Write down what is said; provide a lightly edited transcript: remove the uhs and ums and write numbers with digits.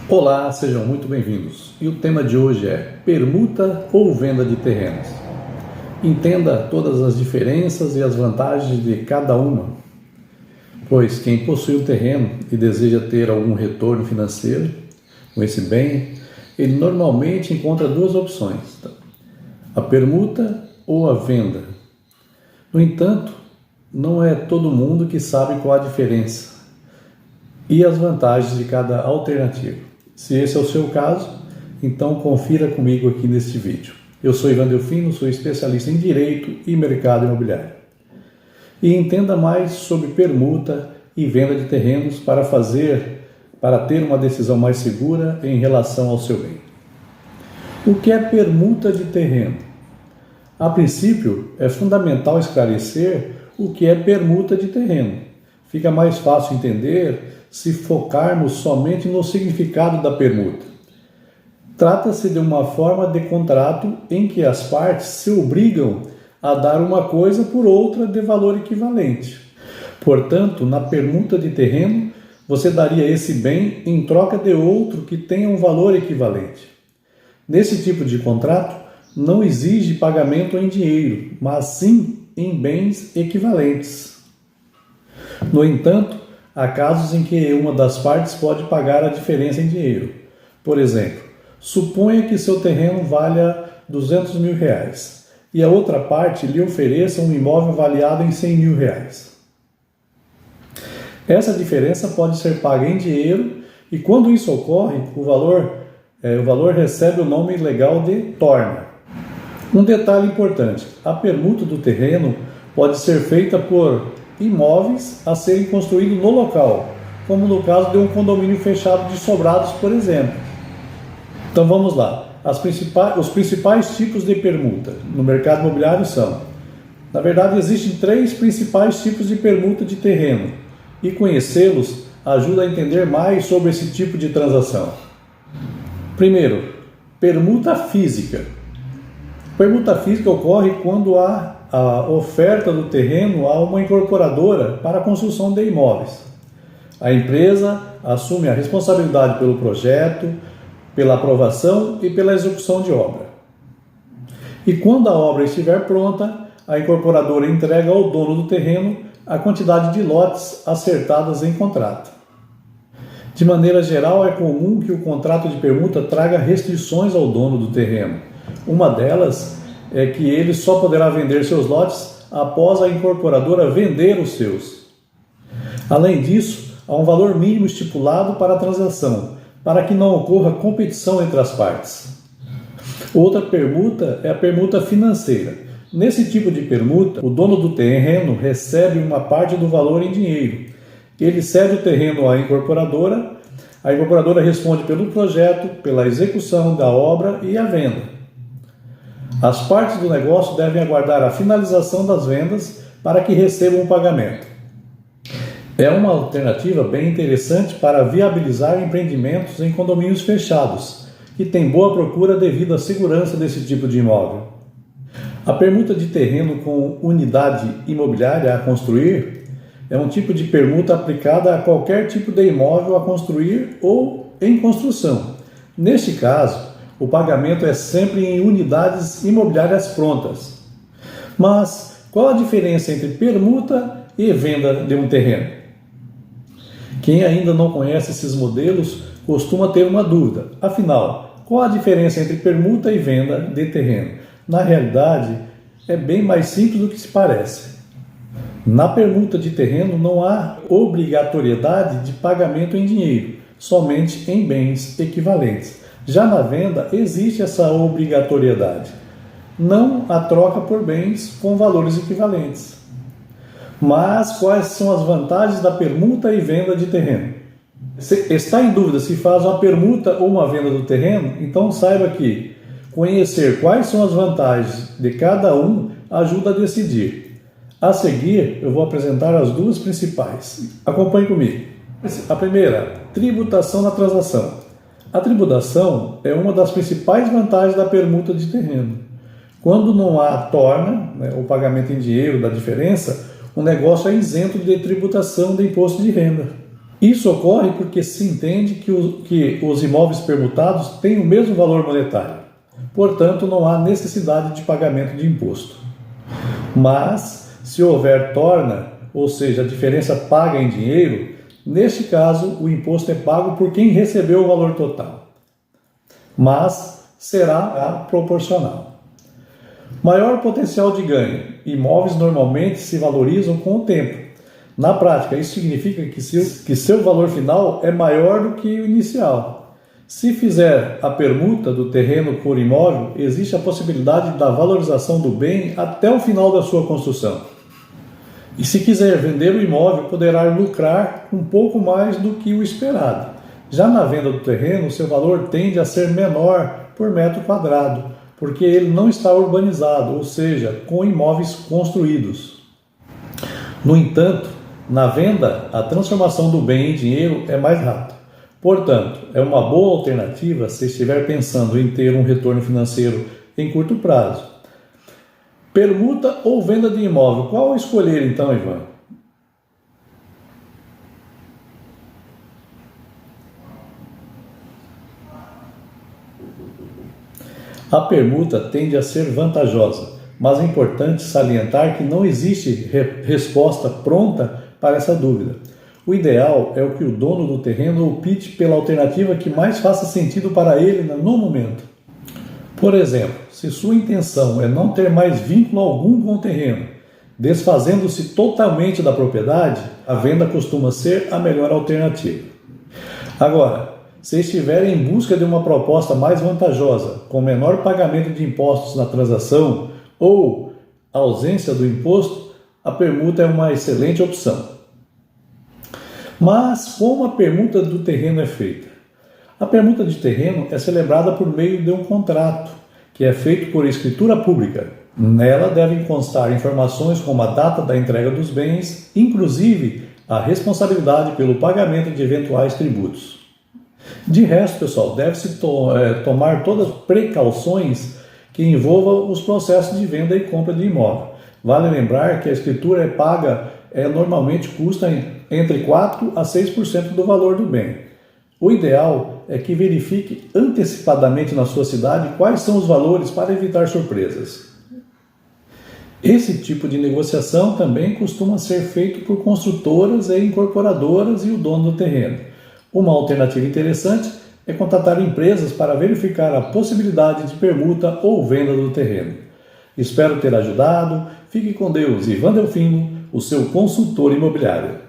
Olá, sejam muito bem-vindos. E o tema de hoje é permuta ou venda de terrenos. Entenda todas as diferenças e as vantagens de cada uma, pois quem possui um terreno e deseja ter algum retorno financeiro com esse bem, ele normalmente encontra duas opções: a permuta ou a venda. No entanto, não é todo mundo que sabe qual a diferença e as vantagens de cada alternativa. Se esse é o seu caso, então confira comigo aqui neste vídeo. Eu sou Ivan Delfino, sou especialista em Direito e Mercado Imobiliário. E entenda mais sobre permuta e venda de terrenos para ter uma decisão mais segura em relação ao seu bem. O que é permuta de terreno? A princípio, é fundamental esclarecer o que é permuta de terreno. Fica mais fácil entender se focarmos somente no significado da permuta. Trata-se de uma forma de contrato em que as partes se obrigam a dar uma coisa por outra de valor equivalente. Portanto, na permuta de terreno, você daria esse bem em troca de outro que tenha um valor equivalente. Nesse tipo de contrato, não exige pagamento em dinheiro, mas sim em bens equivalentes. No entanto, há casos em que uma das partes pode pagar a diferença em dinheiro. Por exemplo, suponha que seu terreno valha R$200 mil e a outra parte lhe ofereça um imóvel avaliado em R$100 mil. Essa diferença pode ser paga em dinheiro e, quando isso ocorre, o valor recebe o nome legal de torna. Um detalhe importante: a permuta do terreno pode ser feita por imóveis a serem construídos no local, como no caso de um condomínio fechado de sobrados, por exemplo. Então vamos lá. Os principais tipos de permuta no mercado imobiliário são: na verdade, existem 3 principais tipos de permuta de terreno, e conhecê-los ajuda a entender mais sobre esse tipo de transação. Primeiro, permuta física. Permuta física ocorre quando há a oferta do terreno a uma incorporadora para a construção de imóveis. A empresa assume a responsabilidade pelo projeto, pela aprovação e pela execução de obra. E quando a obra estiver pronta, a incorporadora entrega ao dono do terreno a quantidade de lotes acertadas em contrato. De maneira geral, é comum que o contrato de permuta traga restrições ao dono do terreno. Uma delas é que ele só poderá vender seus lotes após a incorporadora vender os seus. Além disso, há um valor mínimo estipulado para a transação, para que não ocorra competição entre as partes. Outra permuta é a permuta financeira. Nesse tipo de permuta, o dono do terreno recebe uma parte do valor em dinheiro. Ele cede o terreno à incorporadora, a incorporadora responde pelo projeto, pela execução da obra e a venda. As partes do negócio devem aguardar a finalização das vendas para que recebam o pagamento. É uma alternativa bem interessante para viabilizar empreendimentos em condomínios fechados, que tem boa procura devido à segurança desse tipo de imóvel. A permuta de terreno com unidade imobiliária a construir é um tipo de permuta aplicada a qualquer tipo de imóvel a construir ou em construção. Neste caso, o pagamento é sempre em unidades imobiliárias prontas. Mas qual a diferença entre permuta e venda de um terreno? Quem ainda não conhece esses modelos costuma ter uma dúvida. Afinal, qual a diferença entre permuta e venda de terreno? Na realidade, é bem mais simples do que se parece. Na permuta de terreno não há obrigatoriedade de pagamento em dinheiro, somente em bens equivalentes. Já na venda, existe essa obrigatoriedade, não a troca por bens com valores equivalentes. Mas quais são as vantagens da permuta e venda de terreno? Se está em dúvida se faz uma permuta ou uma venda do terreno? Então saiba que conhecer quais são as vantagens de cada um ajuda a decidir. A seguir, eu vou apresentar as duas principais. Acompanhe comigo. A primeira, tributação na transação. A tributação é uma das principais vantagens da permuta de terreno. Quando não há torna, o pagamento em dinheiro da diferença, o negócio é isento de tributação de imposto de renda. Isso ocorre porque se entende que os imóveis permutados têm o mesmo valor monetário. Portanto, não há necessidade de pagamento de imposto. Mas, se houver torna, ou seja, a diferença paga em dinheiro, neste caso, o imposto é pago por quem recebeu o valor total. Mas será proporcional. Maior potencial de ganho. Imóveis normalmente se valorizam com o tempo. Na prática, isso significa que seu valor final é maior do que o inicial. Se fizer a permuta do terreno por imóvel, existe a possibilidade da valorização do bem até o final da sua construção. E se quiser vender o imóvel, poderá lucrar um pouco mais do que o esperado. Já na venda do terreno, seu valor tende a ser menor por metro quadrado, porque ele não está urbanizado, ou seja, com imóveis construídos. No entanto, na venda, a transformação do bem em dinheiro é mais rápida. Portanto, é uma boa alternativa se estiver pensando em ter um retorno financeiro em curto prazo. Permuta ou venda de imóvel, qual escolher então, Ivan? A permuta tende a ser vantajosa, mas é importante salientar que não existe resposta pronta para essa dúvida. O ideal é o que o dono do terreno opte pela alternativa que mais faça sentido para ele no momento. Por exemplo, se sua intenção é não ter mais vínculo algum com o terreno, desfazendo-se totalmente da propriedade, a venda costuma ser a melhor alternativa. Agora, se estiver em busca de uma proposta mais vantajosa, com menor pagamento de impostos na transação ou ausência do imposto, a permuta é uma excelente opção. Mas como a permuta do terreno é feita? A permuta de terreno é celebrada por meio de um contrato, que é feito por escritura pública. Nela devem constar informações como a data da entrega dos bens, inclusive a responsabilidade pelo pagamento de eventuais tributos. De resto, pessoal, deve-se tomar todas as precauções que envolvam os processos de venda e compra de imóvel. Vale lembrar que a escritura normalmente custa entre 4% a 6% do valor do bem. O ideal é que verifique antecipadamente na sua cidade quais são os valores para evitar surpresas. Esse tipo de negociação também costuma ser feito por construtoras e incorporadoras e o dono do terreno. Uma alternativa interessante é contatar empresas para verificar a possibilidade de permuta ou venda do terreno. Espero ter ajudado. Fique com Deus. Ivan Delfino, o seu consultor imobiliário.